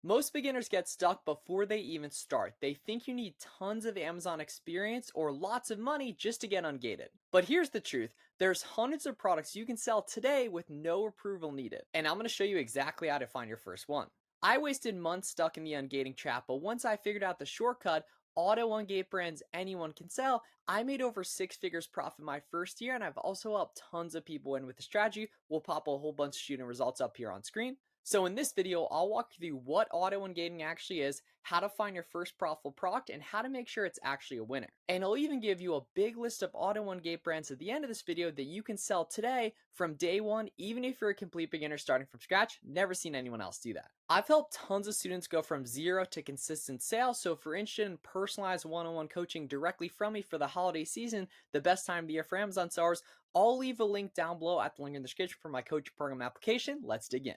Most beginners get stuck before they even start. They think you need tons of Amazon experience or lots of money just to get ungated. But here's the truth, there's hundreds of products you can sell today with no approval needed. And I'm going to show you exactly how to find your first one. I wasted months stuck in the ungating trap, but once I figured out the shortcut, auto ungate brands anyone can sell, I made over 6 figures profit my first year, and I've also helped tons of people in with the strategy. We'll pop a whole bunch of student results up here on screen. So in this video, I'll walk you through what auto-ungating actually is, how to find your first profitable product, and how to make sure it's actually a winner. And I'll even give you a big list of auto-ungate brands at the end of this video that you can sell today from day one, even if you're a complete beginner starting from scratch. Never seen anyone else do that. I've helped tons of students go from zero to consistent sales, so if you're interested in personalized one-on-one coaching directly from me for the holiday season, the best time of the year for Amazon sellers, I'll leave a link down below at the link in the description for my coaching program application. Let's dig in.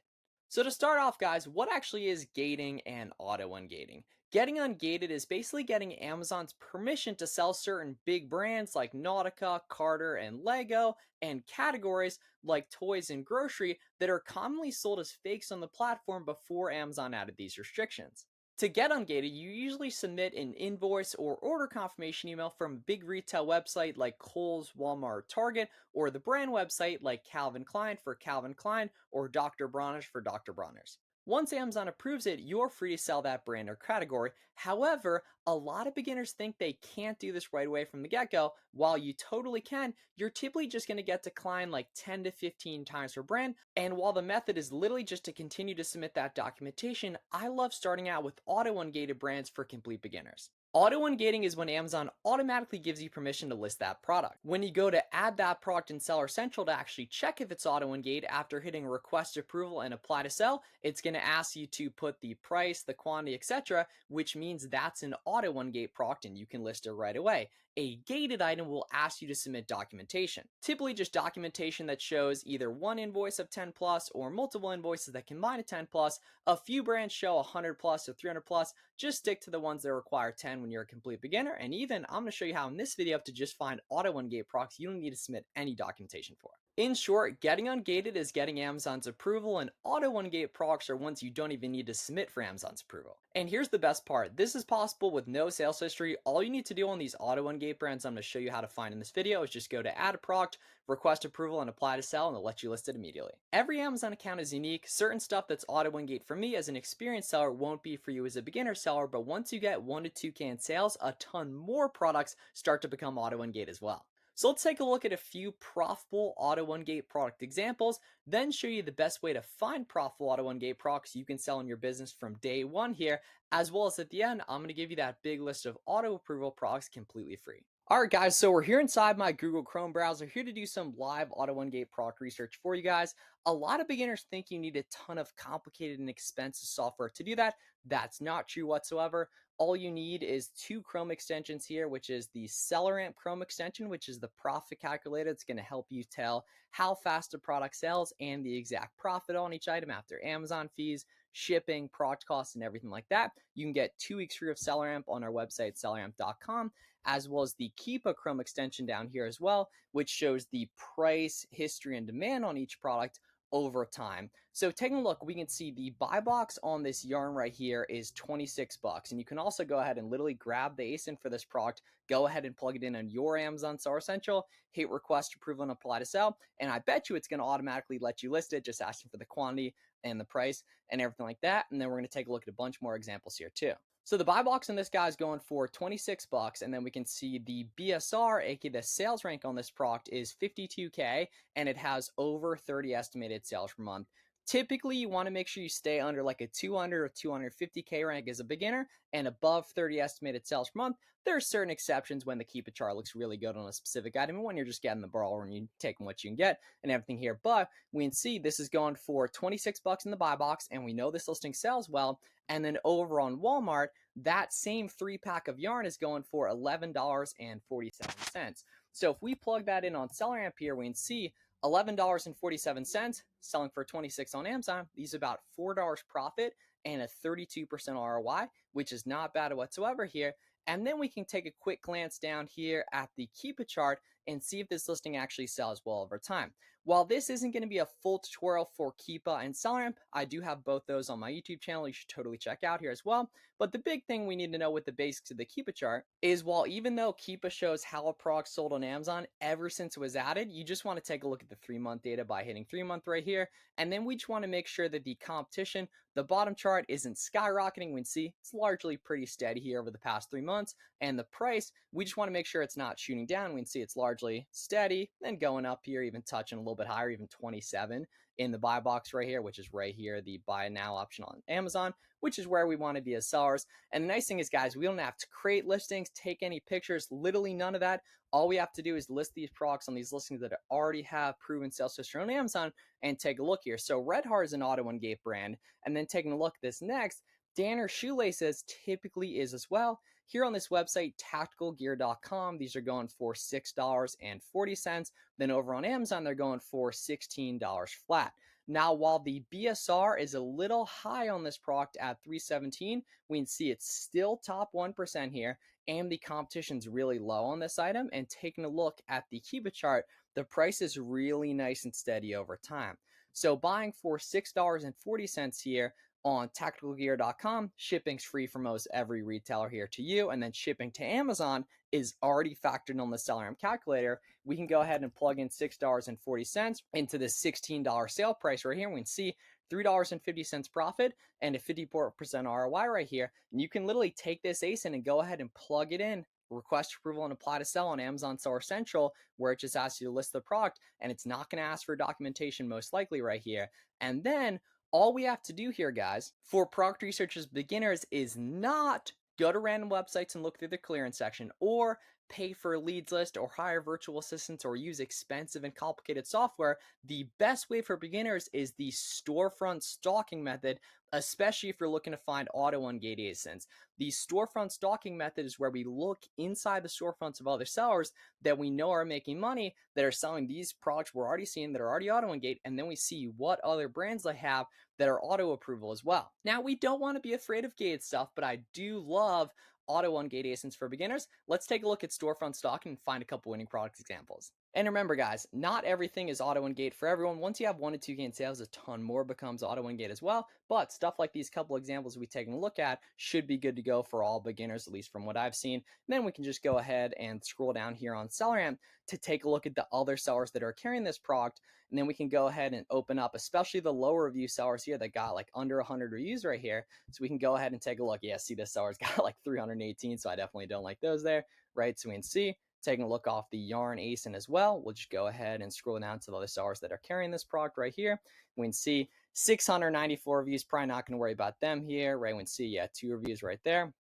So to start off, guys, what actually is gating and auto-ungating? Getting ungated is basically getting Amazon's permission to sell certain big brands like Nautica, Carter, and Lego, and categories like toys and grocery that are commonly sold as fakes on the platform before Amazon added these restrictions. To get ungated, you usually submit an invoice or order confirmation email from a big retail website like Kohl's, Walmart, Target, or the brand website like Calvin Klein for Calvin Klein or Dr. Bronner's for Dr. Bronner's. Once Amazon approves it, you're free to sell that brand or category. However, a lot of beginners think they can't do this right away from the get-go. While you totally can, you're typically just going to get declined like 10 to 15 times per brand. And while the method is literally just to continue to submit that documentation, I love starting out with auto-ungated brands for complete beginners. Auto-ungating is when Amazon automatically gives you permission to list that product. When you go to add that product in Seller Central to actually check if it's auto-ungated, after hitting request approval and apply to sell, it's going to ask you to put the price, the quantity, etc., which means that's an auto-ungate product and you can list it right away. A gated item will ask you to submit documentation. Typically just documentation that shows either one invoice of 10 plus or multiple invoices that combine to 10 plus. A few brands show 100 plus or 300 plus. Just stick to the ones that require 10 when you're a complete beginner. And even I'm going to show you how in this video to just find auto-ungate products you don't need to submit any documentation for. In short, getting ungated is getting Amazon's approval, and auto-ungate products are ones you don't even need to submit for Amazon's approval. And here's the best part. This is possible with no sales history. All you need to do on these auto-ungate brands I'm going to show you how to find in this video is just go to add a product, request approval, and apply to sell, and it'll let you list it immediately. Every Amazon account is unique. Certain stuff that's auto-ungate for me as an experienced seller won't be for you as a beginner seller, but once you get 1 to 2K in sales, a ton more products start to become auto-ungate as well. So let's take a look at a few profitable auto-ungate product examples, then show you the best way to find profitable auto-ungate products you can sell in your business from day one here, as well as at the end, I'm going to give you that big list of auto approval products completely free. All right, guys, so we're here inside my Google Chrome browser, here to do some live auto-ungate product research for you guys. A lot of beginners think you need a ton of complicated and expensive software to do that. That's not true whatsoever. All you need is 2 Chrome extensions here, which is the SellerAmp Chrome extension, which is the profit calculator. It's going to help you tell how fast a product sells and the exact profit on each item after Amazon fees, shipping, product costs, and everything like that. You can get 2 weeks free of SellerAmp on our website, selleramp.com, as well as the Keepa Chrome extension down here as well, which shows the price, history, and demand on each product over time. So taking a look, we can see the buy box on this yarn right here is 26 bucks. And you can also go ahead and literally grab the ASIN for this product, go ahead and plug it in on your Amazon Seller Central, hit request approval and apply to sell. And I bet you it's going to automatically let you list it, just asking for the quantity and the price and everything like that. And then we're going to take a look at a bunch more examples here too. So the buy box on this guy is going for 26 bucks, and then we can see the BSR, aka the sales rank on this product, is 52K, and it has over 30 estimated sales per month. Typically, you want to make sure you stay under like a 200 or 250K rank as a beginner and above 30 estimated sales per month. There are certain exceptions when the Keepa chart looks really good on a specific item and when you're just getting the ball and you're taking what you can get and everything here. But we can see this is going for 26 bucks in the buy box, and we know this listing sells well. And then over on Walmart, that same 3-pack of yarn is going for $11.47. So if we plug that in on SellerAmp here, we can see $11.47 selling for 26 on Amazon. These are about $4 profit and a 32% ROI, which is not bad whatsoever here. And then we can take a quick glance down here at the Keepa chart and see if this listing actually sells well over time. While this isn't going to be a full tutorial for Keepa and SellRamp, I do have both those on my YouTube channel. You should totally check out here as well. But the big thing we need to know with the basics of the Keepa chart is, while even though Keepa shows how a product sold on Amazon ever since it was added, you just want to take a look at the 3-month data by hitting 3-month right here. And then we just want to make sure that the competition, the bottom chart, isn't skyrocketing. We can see it's largely pretty steady here over the past 3 months. And the price, we just want to make sure it's not shooting down. We can see it's largely steady, then going up here, even touching a little bit higher, even 27 in the buy box right here, which is right here, the buy now option on Amazon, which is where we want to be as sellers. And the nice thing is, guys, we don't have to create listings, take any pictures, literally none of that. All we have to do is list these products on these listings that already have proven sales history on Amazon and take a look here. So Red Heart is an AUTO-UNGATED brand. And then taking a look at this next, Danner Shoelaces typically is as well. Here on this website, tacticalgear.com, these are going for $6.40. Then over on Amazon, they're going for $16 flat. Now, while the BSR is a little high on this product at 317, we can see it's still top 1% here, and the competition's really low on this item. And taking a look at the Keepa chart, the price is really nice and steady over time. So buying for $6.40 here on tacticalgear.com, shipping's free for most every retailer here to you, and then shipping to Amazon is already factored on the SellRamp calculator. We can go ahead and plug in $6.40 into the $16 sale price right here. We can see $3.50 profit and a 54% ROI right here. And you can literally take this ASIN and go ahead and plug it in, request approval, and apply to sell on Amazon Seller Central, where it just asks you to list the product, and it's not going to ask for documentation most likely right here. And then all we have to do here, guys, for product research as beginners is not go to random websites and look through the clearance section, or pay for a leads list, or hire virtual assistants, or use expensive and complicated software. The best way for beginners is the storefront stalking method, especially if you're looking to find auto-ungate ASINs. The storefront stalking method is where we look inside the storefronts of other sellers that we know are making money, that are selling these products we're already seeing that are already auto-ungate, and then we see what other brands they have that are auto approval as well. Now, we don't want to be afraid of gated stuff, but I do love auto-ungate ASINs for beginners. Let's take a look at storefront stalking and find a couple winning product examples. And remember, guys, not everything is auto-ungate for everyone. Once you have 1 to 2 in sales, a ton more becomes auto-ungate as well. But stuff like these couple examples we've taken a look at should be good to go for all beginners, at least from what I've seen. And then we can just go ahead and scroll down here on SellerAmp to take a look at the other sellers that are carrying this product. And then we can go ahead and open up, especially the lower review sellers here that got like under 100 reviews right here. So we can go ahead and take a look. Yeah, see, this seller's got like 318, so I definitely don't like those there, right? So we can see, taking a look off the yarn ASIN as well, we'll just go ahead and scroll down to the other sellers that are carrying this product right here. We can see 694 reviews, probably not going to worry about them here, right? We can see, yeah, 2 reviews right there.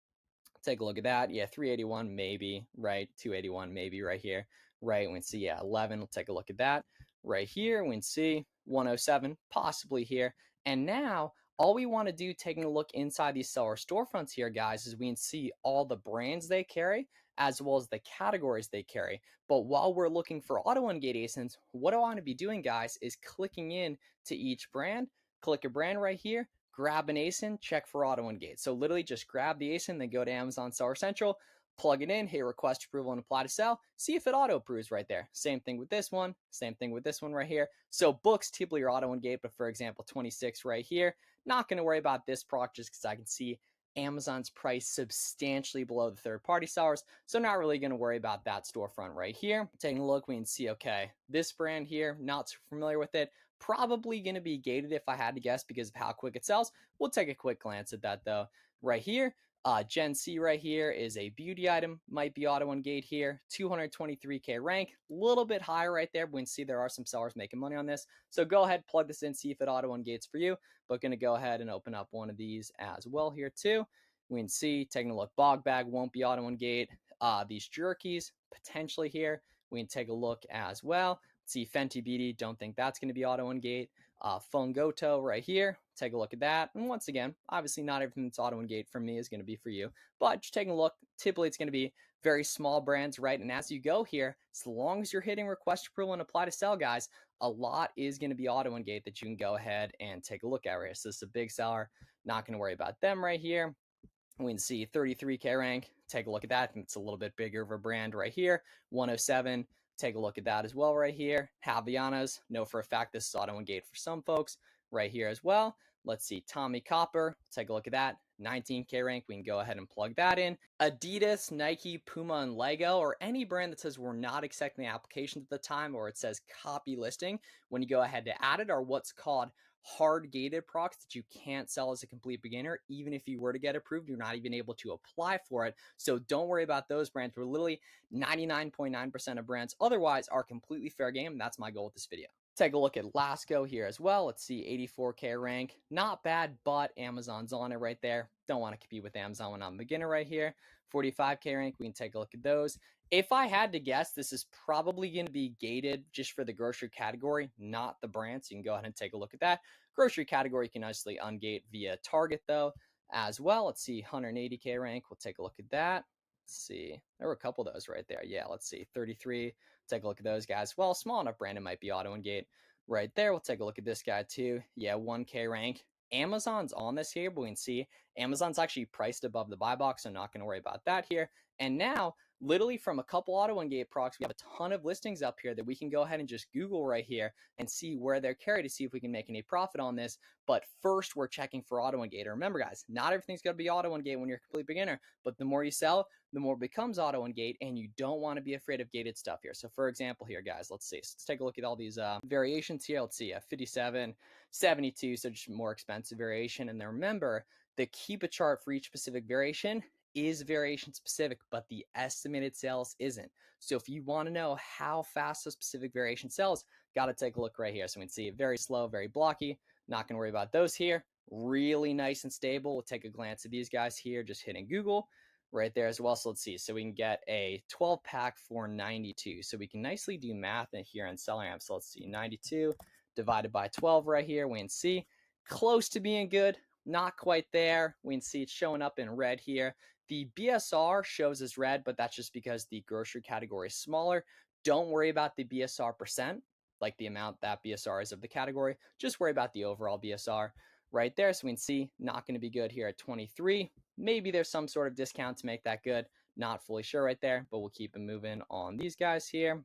Take a look at that. Yeah, 381 maybe, right? 281 maybe right here, right? We can see, yeah, 11. We'll take a look at that right here. We can see 107 possibly here. And now all we want to do, taking a look inside these seller storefronts here, guys, is we can see all the brands they carry as well as the categories they carry. But while we're looking for auto-ungate ASINs, what I want to be doing, guys, is clicking in to each brand, click a brand right here, grab an ASIN, check for auto-ungate. So literally just grab the ASIN, then go to Amazon Seller Central, plug it in, hit request approval and apply to sell, see if it auto approves right there. Same thing with this one, same thing with this one right here. So books typically are auto-ungate, but for example, 26 right here, not going to worry about this product just because I can see Amazon's price substantially below the third-party sellers, so not really going to worry about that storefront right here. Taking a look, we can see, okay, this brand here, not so familiar with it, probably going to be gated if I had to guess because of how quick it sells. We'll take a quick glance at that though. Right here, Gen C right here is a beauty item, might be auto-ungate here, 223K rank, a little bit higher right there, but we can see there are some sellers making money on this. So go ahead, plug this in, see if it auto-ungates for you, but going to go ahead and open up one of these as well here too. We can see, taking a look, Bog Bag won't be auto-ungate. These jerkies, potentially here, we can take a look as well. See Fenty Beauty, don't think that's going to be auto-ungate. Fungoto right here, take a look at that. And once again, obviously not everything that's auto-ungate for me is going to be for you, but just taking a look, typically it's going to be very small brands, right? And as you go here, as long as you're hitting request approval and apply to sell, guys, a lot is going to be auto-ungate that you can go ahead and take a look at right here. So this is a big seller, not going to worry about them right here. We can see 33K rank, take a look at that. It's a little bit bigger of a brand right here, 107. Take a look at that as well right here. Javianas, know for a fact this is auto-engaged for some folks right here as well. Let's see, Tommy Copper, take a look at that. 19K rank, we can go ahead and plug that in. Adidas, Nike, Puma, and Lego, or any brand that says we're not accepting the applications at the time, or it says copy listing, when you go ahead to add it, are what's called hard gated products that you can't sell as a complete beginner. Even if you were to get approved, you're not even able to apply for it. So don't worry about those brands. We're literally 99.9% of brands otherwise are completely fair game. And that's my goal with this video. Take a look at Lasco here as well. Let's see, 84K rank. Not bad, but Amazon's on it right there. Don't want to compete with Amazon when I'm a beginner right here. 45K rank, we can take a look at those. If I had to guess, this is probably going to be gated just for the grocery category, not the brand. So you can go ahead and take a look at that. Grocery category, you can nicely ungate via Target though as well. Let's see, 180K rank. We'll take a look at that. Let's see, there were a couple of those right there. Yeah, let's see, 33. Take a look at those guys. Well, small enough brand, it might be AUTO-UNGATED right there. We'll take a look at this guy too. Yeah, 1K rank. Amazon's on this here, but we can see Amazon's actually priced above the buy box, so I'm not going to worry about that here. And now, literally from a couple AUTO-UNGATED products, we have a ton of listings up here that we can go ahead and just Google right here and see where they're carried to see if we can make any profit on this. But first, we're checking for AUTO-UNGATED. Remember, guys, not everything's going to be AUTO-UNGATED when you're a complete beginner, but the more you sell, the more it becomes AUTO-UNGATED, and you don't want to be afraid of gated stuff here. So for example here, guys, let's see. So let's take a look at all these variations here. Let's see, 57, 72, so just more expensive variation. And then remember, the keep a chart for each specific variation is variation specific, but the estimated sales isn't. So if you want to know how fast a specific variation sells, got to take a look right here. So we can see it very slow, very blocky. Not going to worry about those here. Really nice and stable. We'll take a glance at these guys here, just hitting Google right there as well. So let's see. So we can get a 12 pack for 92. So we can nicely do math in here on SellerAmp. So let's see, 92 divided by 12 right here. We can see close to being good, not quite there. We can see it's showing up in red here. The BSR shows as red, but that's just because the grocery category is smaller. Don't worry about the BSR percent, like the amount that BSR is of the category. Just worry about the overall BSR right there. So we can see not going to be good here at 23. Maybe there's some sort of discount to make that good. Not fully sure right there, but we'll keep it moving on these guys here.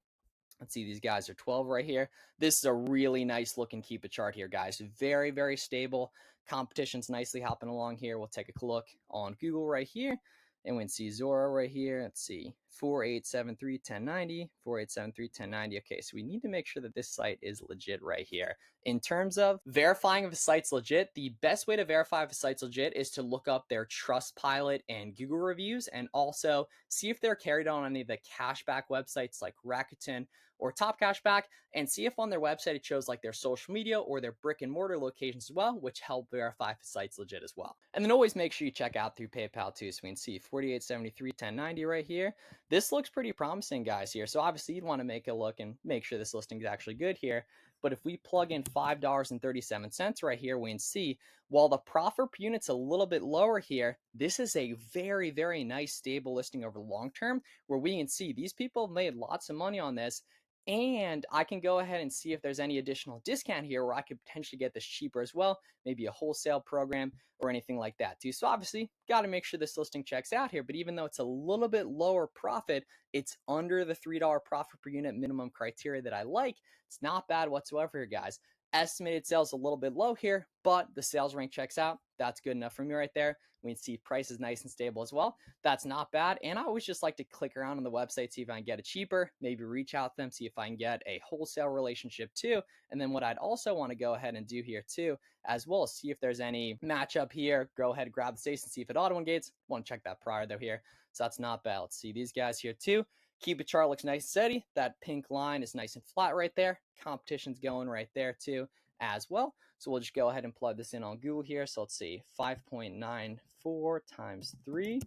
Let's see, these guys are 12 right here. This is a really nice looking keep a chart here, guys. Very, very stable. Competition's nicely hopping along here. We'll take a look on Google right here. And we can see Zora right here. Let's see, 4873 1090, 4873 1090. Okay, so we need to make sure that this site is legit right here. In terms of verifying if a site's legit, the best way to verify if a site's legit is to look up their Trustpilot and Google reviews, and also see if they're carried on any of the cashback websites like Rakuten or Top Cashback, and see if on their website it shows like their social media or their brick and mortar locations as well, which help verify if a site's legit as well. And then always make sure you check out through PayPal too. So we can see 4873 1090 right here. This looks pretty promising, guys, here. So obviously you'd want to make a look and make sure this listing is actually good here. But if we plug in $5.37 right here, we can see while the profit per unit's a little bit lower here, this is a very, very nice stable listing over the long term, where we can see these people have made lots of money on this. And I can go ahead and see if there's any additional discount here where I could potentially get this cheaper as well, maybe a wholesale program or anything like that too. So obviously, got to make sure this listing checks out here. But even though it's a little bit lower profit, it's under the $3 profit per unit minimum criteria that I like. It's not bad whatsoever here, guys. Estimated sales a little bit low here, but the sales rank checks out. That's good enough for me right there. We can see price is nice and stable as well. That's not bad. And I always just like to click around on the website, see if I can get it cheaper, maybe reach out to them, see if I can get a wholesale relationship too. And then what I'd also want to go ahead and do here too, as well, see if there's any matchup here. Go ahead, grab the station, see if it auto-engates. Want to check that prior though here. So that's not bad. Let's see these guys here too. Keep a chart looks nice and steady. That pink line is nice and flat right there. Competition's going right there too as well. So we'll just go ahead and plug this in on Google here. So let's see, 5.94 times 3.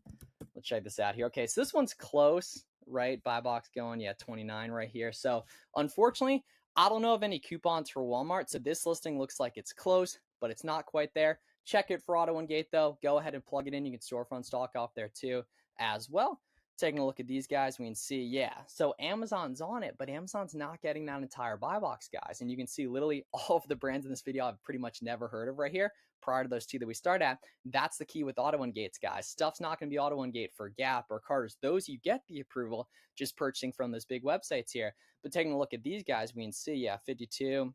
Let's check this out here. Okay, so this one's close, right? Buy box going, yeah, 29 right here. So unfortunately, I don't know of any coupons for Walmart. So this listing looks like it's close, but it's not quite there. Check it for AUTO-UNGATED though. Go ahead and plug it in. You can Storefront stock off there too as well. Taking a look at these guys, we can see, yeah, so Amazon's on it, but Amazon's not getting that entire buy box, guys. And you can see literally all of the brands in this video I've pretty much never heard of right here, prior to those two that we start at. That's the key with auto ungates, guys. Stuff's not going to be auto ungate for Gap or Carter's. Those you get the approval just purchasing from those big websites here. But taking a look at these guys, we can see, yeah, 52.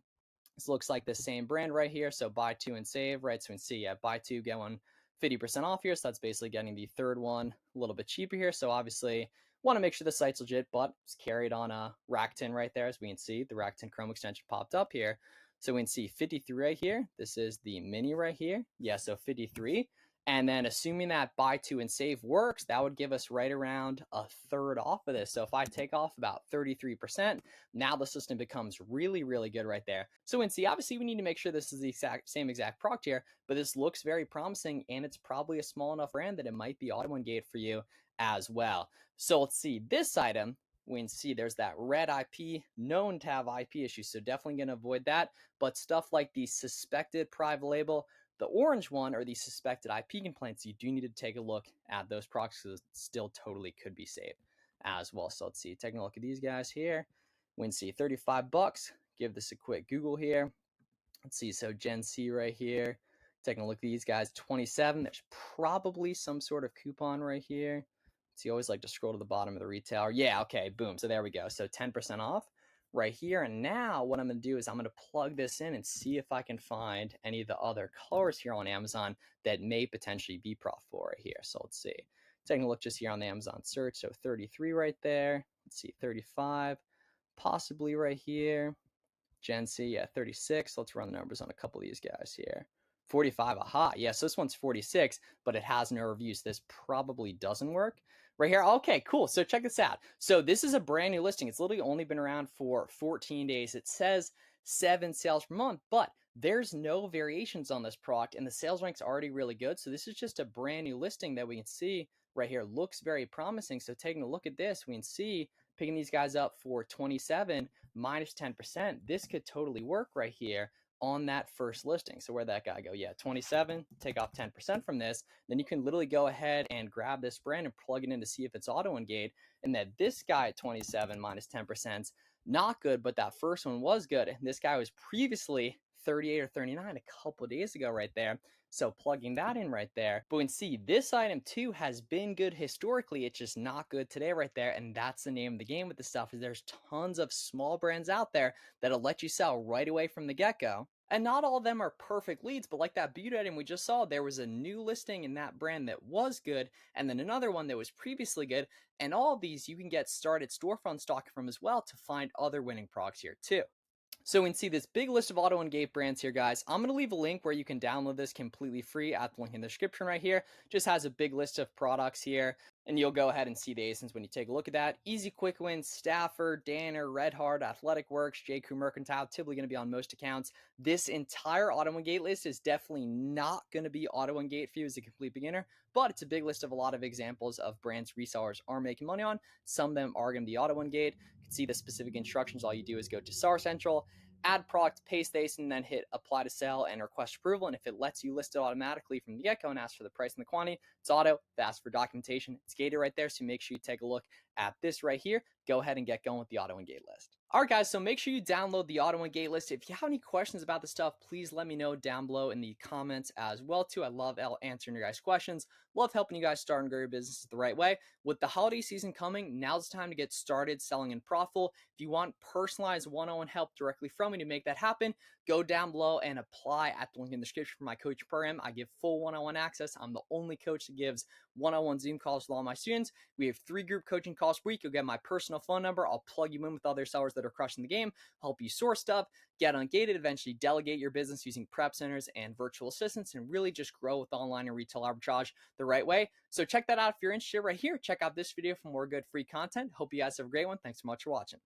This looks like the same brand right here. So buy two and save, right? So we can see, yeah, buy two, get one 50% off here. So that's basically getting the third one a little bit cheaper here. So obviously want to make sure the site's legit, but it's carried on a Rakuten right there. As we can see, the Rakuten Chrome extension popped up here. So we can see 53 right here. This is the mini right here. Yeah, so 53. And then assuming that buy two and save works, that would give us right around a third off of this. So if I take off about 33%, now the system becomes really, really good right there. So in C, obviously we need to make sure this is the same exact product here, but this looks very promising and it's probably a small enough brand that it might be AUTO-UNGATED for you as well. So let's see, this item, we can see there's that red IP known to have IP issues, so definitely going to avoid that. But stuff like the suspected private label, the orange one, or the suspected IP complaints, you do need to take a look at those products because it still totally could be saved as well. So let's see, taking a look at these guys here. We can see 35 bucks. Give this a quick Google here. Let's see, so Gen C right here. Taking a look at these guys, 27. There's probably some sort of coupon right here. So you always like to scroll to the bottom of the retailer. Yeah, okay, boom. So there we go. So 10% off right here. And now what I'm going to do is I'm going to plug this in and see if I can find any of the other colors here on Amazon that may potentially be profitable right here. So let's see. Taking a look just here on the Amazon search. So 33 right there. Let's see, 35. Possibly right here. Gen C, yeah, 36. Let's run the numbers on a couple of these guys here. 45, aha. Yes, yeah, so this one's 46, but it has no reviews. This probably doesn't work. Right here, okay, cool. So check this out. So this is a brand new listing. It's literally only been around for 14 days. It says 7 sales per month, but there's no variations on this product, and the sales rank's already really good. So this is just a brand new listing that we can see right here. Looks very promising. So taking a look at this, we can see picking these guys up for 27 minus 10%. This could totally work right here on that first listing. So where'd that guy go? Yeah, 27, take off 10% from this. Then you can literally go ahead and grab this brand and plug it in to see if it's AUTO-UNGATED. And that this guy at 27 minus 10%, not good, but that first one was good. And this guy was previously 38 or 39 a couple of days ago right there. So plugging that in right there. But we can see this item too has been good historically. It's just not good today right there. And that's the name of the game with this stuff, is there's tons of small brands out there that'll let you sell right away from the get-go. And not all of them are perfect leads, but like that beauty item we just saw, there was a new listing in that brand that was good, and then another one that was previously good. And all of these you can get started Storefront stocking from as well to find other winning products here too. So we can see this big list of AUTO-UNGATED brands here, guys. I'm going to leave a link where you can download this completely free at the link in the description right here. Just has a big list of products here, and you'll go ahead and see the ASINs when you take a look at that. Easy Quick Wins, Stafford, Danner, Red Hard, Athletic Works, J.Crew Mercantile, typically going to be on most accounts. This entire AUTO-UNGATED list is definitely not going to be AUTO-UNGATED for you as a complete beginner, but it's a big list of a lot of examples of brands resellers are making money on. Some of them are going to be AUTO-UNGATED. You can see the specific instructions. All you do is go to Seller Central, add product, paste the ASIN, and then hit apply to sell and request approval. And if it lets you list it automatically from the get-go and ask for the price and the quantity, it's auto. If it asks for documentation, it's gated right there. So make sure you take a look at this right here. Go ahead and get going with the AUTO-UNGATED list. All right, guys, so make sure you download the AUTO-UNGATED list. If you have any questions about this stuff, please let me know down below in the comments as well, too. I love answering your guys' questions. Love helping you guys start and grow your business the right way. With the holiday season coming, now's the time to get started selling in profitable. If you want personalized one-on-one help directly from me to make that happen, go down below and apply at the link in the description for my coaching program. I give full one-on-one access. I'm the only coach that gives one-on-one Zoom calls with all my students. We have 3 group coaching calls per week. You'll get my personal phone number. I'll plug you in with other sellers that are crushing the game, help you source stuff, get ungated, eventually delegate your business using prep centers and virtual assistants, and really just grow with online and retail arbitrage the right way. So check that out if you're interested right here. Check out this video for more good free content. Hope you guys have a great one. Thanks so much for watching.